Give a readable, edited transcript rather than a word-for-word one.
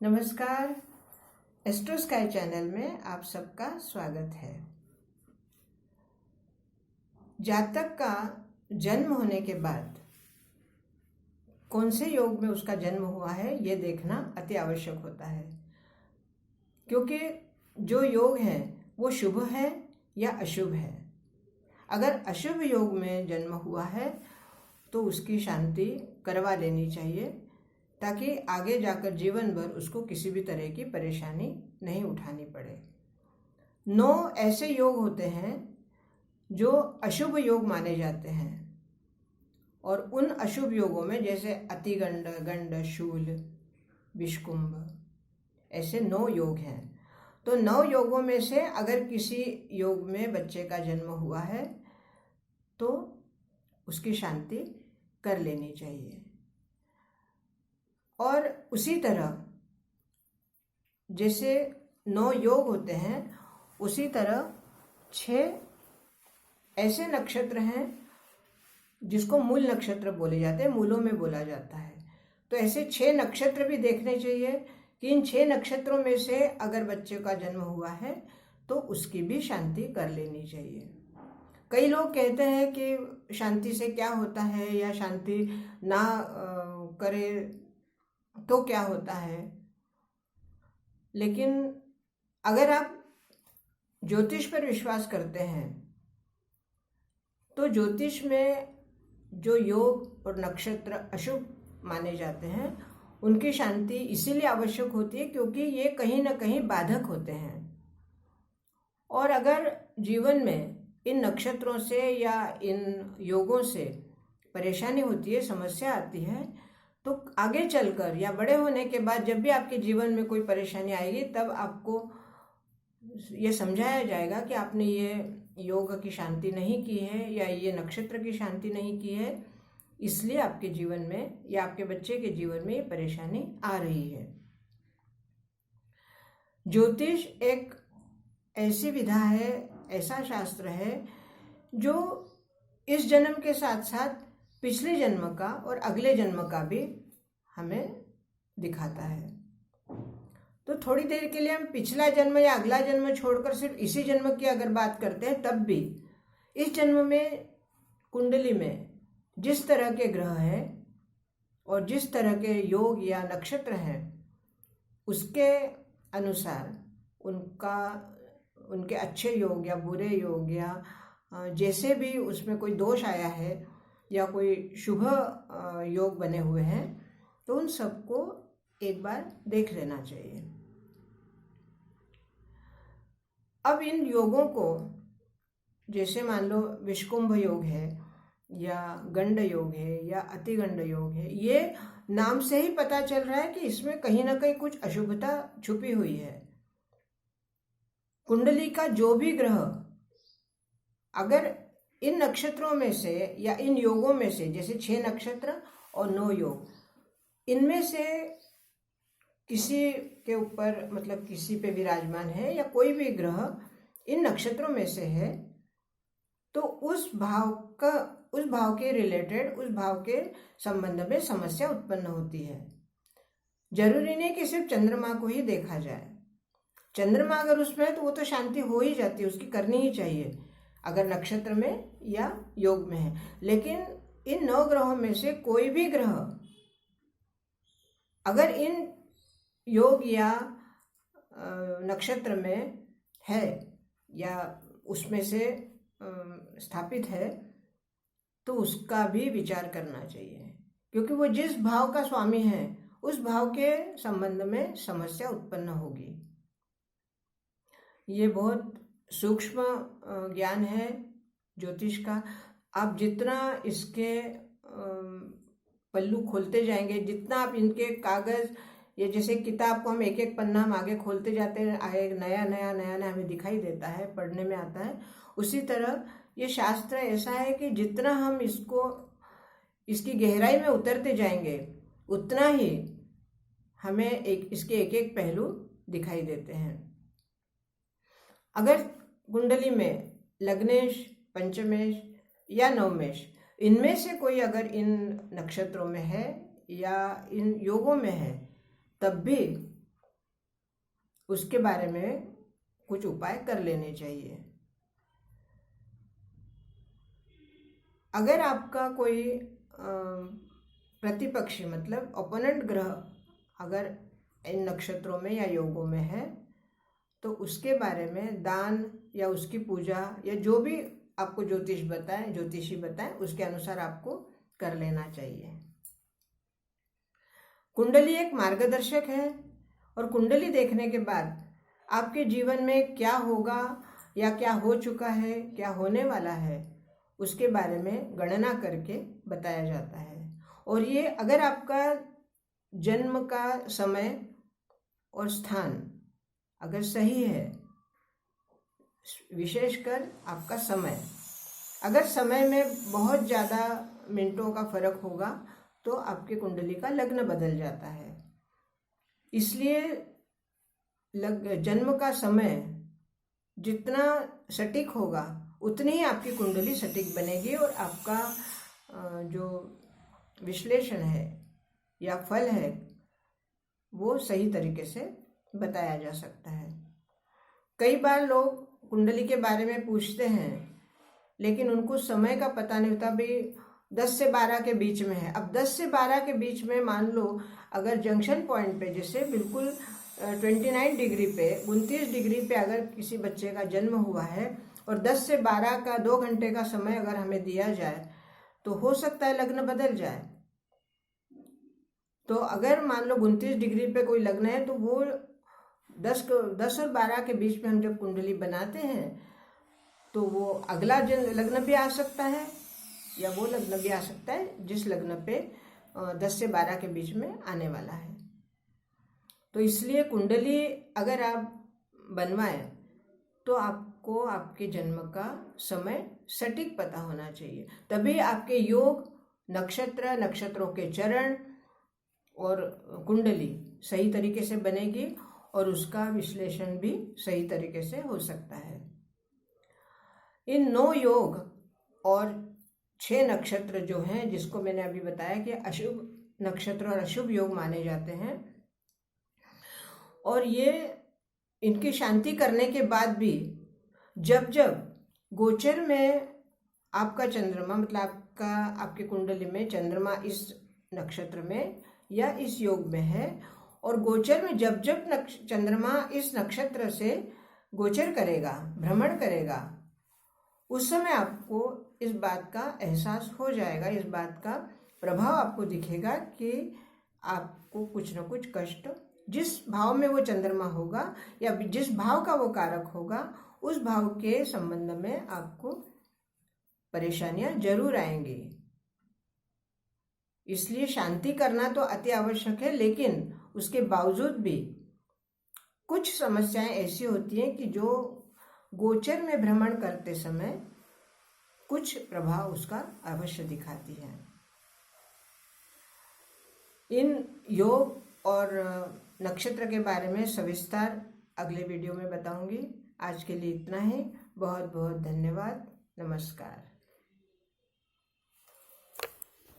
नमस्कार। Astro sky channel में आप सबका स्वागत है। जातक का जन्म होने के बाद कौन से योग में उसका जन्म हुआ है ये देखना अति आवश्यक होता है, क्योंकि जो योग है वो शुभ है या अशुभ है। अगर अशुभ योग में जन्म हुआ है तो उसकी शांति करवा लेनी चाहिए, ताकि आगे जाकर जीवन भर उसको किसी भी तरह की परेशानी नहीं उठानी पड़े। 9 ऐसे योग होते हैं जो अशुभ योग माने जाते हैं, और उन अशुभ योगों में जैसे अतिगंड, गंड, शूल, विषकुंभ, ऐसे 9 योग हैं। तो 9 योगों में से अगर किसी योग में बच्चे का जन्म हुआ है तो उसकी शांति कर लेनी चाहिए। और उसी तरह जैसे 9 योग होते हैं, उसी तरह 6 ऐसे नक्षत्र हैं जिसको मूल नक्षत्र बोले जाते हैं, मूलों में बोला जाता है। तो ऐसे 6 नक्षत्र भी देखने चाहिए कि इन 6 नक्षत्रों में से अगर बच्चे का जन्म हुआ है तो उसकी भी शांति कर लेनी चाहिए। कई लोग कहते हैं कि शांति से क्या होता है, या शांति ना करे तो क्या होता है। लेकिन अगर आप ज्योतिष पर विश्वास करते हैं तो ज्योतिष में जो योग और नक्षत्र अशुभ माने जाते हैं उनकी शांति इसीलिए आवश्यक होती है क्योंकि ये कहीं ना कहीं बाधक होते हैं। और अगर जीवन में इन नक्षत्रों से या इन योगों से परेशानी होती है, समस्या आती है, तो आगे चलकर या बड़े होने के बाद जब भी आपके जीवन में कोई परेशानी आएगी तब आपको ये समझाया जाएगा कि आपने ये योग की शांति नहीं की है या ये नक्षत्र की शांति नहीं की है, इसलिए आपके जीवन में या आपके बच्चे के जीवन में ये परेशानी आ रही है। ज्योतिष एक ऐसी विधा है, ऐसा शास्त्र है जो इस जन्म के साथ साथ पिछले जन्म का और अगले जन्म का भी हमें दिखाता है। तो थोड़ी देर के लिए हम पिछला जन्म या अगला जन्म छोड़कर सिर्फ इसी जन्म की अगर बात करते हैं, तब भी इस जन्म में कुंडली में जिस तरह के ग्रह हैं और जिस तरह के योग या नक्षत्र हैं, उसके अनुसार उनके अच्छे योग या बुरे योग या जैसे भी उसमें कोई दोष आया है या कोई शुभ योग बने हुए हैं, तो उन सबको एक बार देख लेना चाहिए। अब इन योगों को, जैसे मान लो विषकुंभ योग है या गंड योग है या अतिगंड योग है, ये नाम से ही पता चल रहा है कि इसमें कहीं ना कहीं कुछ अशुभता छुपी हुई है। कुंडली का जो भी ग्रह अगर इन नक्षत्रों में से या इन योगों में से, जैसे 6 नक्षत्र और 9 योग, इनमें से किसी के ऊपर मतलब किसी पे विराजमान है या कोई भी ग्रह इन नक्षत्रों में से है, तो उस भाव के रिलेटेड, उस भाव के संबंध में समस्या उत्पन्न होती है। जरूरी नहीं कि सिर्फ चंद्रमा को ही देखा जाए। चंद्रमा अगर उसमें है तो वो तो शांति हो ही जाती है, उसकी करनी ही चाहिए अगर नक्षत्र में या योग में है। लेकिन इन 9 ग्रहों में से कोई भी ग्रह अगर इन योग या नक्षत्र में है या उसमें से स्थापित है, तो उसका भी विचार करना चाहिए, क्योंकि वो जिस भाव का स्वामी है उस भाव के संबंध में समस्या उत्पन्न होगी। ये बहुत सूक्ष्म ज्ञान है ज्योतिष का। आप जितना इसके पल्लू खोलते जाएंगे, जितना आप इनके कागज, ये जैसे किताब को हम एक एक पन्ना हम आगे खोलते जाते हैं, नया नया हमें दिखाई देता है, पढ़ने में आता है, उसी तरह ये शास्त्र ऐसा है कि जितना हम इसकी गहराई में उतरते जाएंगे उतना ही हमें इसके एक एक पहलू दिखाई देते हैं। अगर कुंडली में लग्नेश, पंचमेश या नवमेश, इनमें से कोई अगर इन नक्षत्रों में है या इन योगों में है, तब भी उसके बारे में कुछ उपाय कर लेने चाहिए। अगर आपका कोई प्रतिपक्षी मतलब ओपोनेंट ग्रह अगर इन नक्षत्रों में या योगों में है तो उसके बारे में दान या उसकी पूजा या जो भी आपको ज्योतिषी बताएं उसके अनुसार आपको कर लेना चाहिए। कुंडली एक मार्गदर्शक है और कुंडली देखने के बाद आपके जीवन में क्या होगा या क्या हो चुका है, क्या होने वाला है, उसके बारे में गणना करके बताया जाता है। और ये अगर आपका जन्म का समय और स्थान अगर सही है, विशेषकर आपका समय, अगर समय में बहुत ज़्यादा मिनटों का फर्क होगा तो आपके कुंडली का लग्न बदल जाता है। इसलिए जन्म का समय जितना सटीक होगा उतनी ही आपकी कुंडली सटीक बनेगी और आपका जो विश्लेषण है या फल है वो सही तरीके से बताया जा सकता है। कई बार लोग कुंडली के बारे में पूछते हैं लेकिन उनको समय का पता नहीं होता, भी 10 से 12 के बीच में है। अब 10 से 12 के बीच में मान लो अगर जंक्शन पॉइंट पे जैसे बिल्कुल 29 डिग्री पे 29 डिग्री पे अगर किसी बच्चे का जन्म हुआ है और 10 से 12 का 2 घंटे का समय अगर हमें दिया जाए तो हो सकता है लग्न बदल जाए। तो अगर मान लो 29 डिग्री पे कोई लग्न है तो वो 10 और 12 के बीच में हम जब कुंडली बनाते हैं तो वो अगला लग्न भी आ सकता है या वो लग्न भी आ सकता है जिस लग्न पे 10 से 12 के बीच में आने वाला है। तो इसलिए कुंडली अगर आप बनवाएं तो आपको आपके जन्म का समय सटीक पता होना चाहिए, तभी आपके योग, नक्षत्रों के चरण और कुंडली सही तरीके से बनेगी और उसका विश्लेषण भी सही तरीके से हो सकता है। इन 9 योग और 6 नक्षत्र जो हैं, जिसको मैंने अभी बताया कि अशुभ नक्षत्र और अशुभ योग माने जाते हैं, और ये इनकी शांति करने के बाद भी जब गोचर में आपका चंद्रमा मतलब आपके कुंडली में चंद्रमा इस नक्षत्र में या इस योग में है और गोचर में जब चंद्रमा इस नक्षत्र से गोचर करेगा, भ्रमण करेगा, उस समय आपको इस बात का एहसास हो जाएगा, इस बात का प्रभाव आपको दिखेगा कि आपको कुछ न कुछ कष्ट, जिस भाव में वो चंद्रमा होगा या जिस भाव का वो कारक होगा उस भाव के संबंध में आपको परेशानियां जरूर आएंगी। इसलिए शांति करना तो अति आवश्यक है, लेकिन उसके बावजूद भी कुछ समस्याएं ऐसी होती हैं कि जो गोचर में भ्रमण करते समय कुछ प्रभाव उसका अवश्य दिखाती है। इन योग और नक्षत्र के बारे में सविस्तार अगले वीडियो में बताऊंगी। आज के लिए इतना ही। बहुत बहुत धन्यवाद। नमस्कार।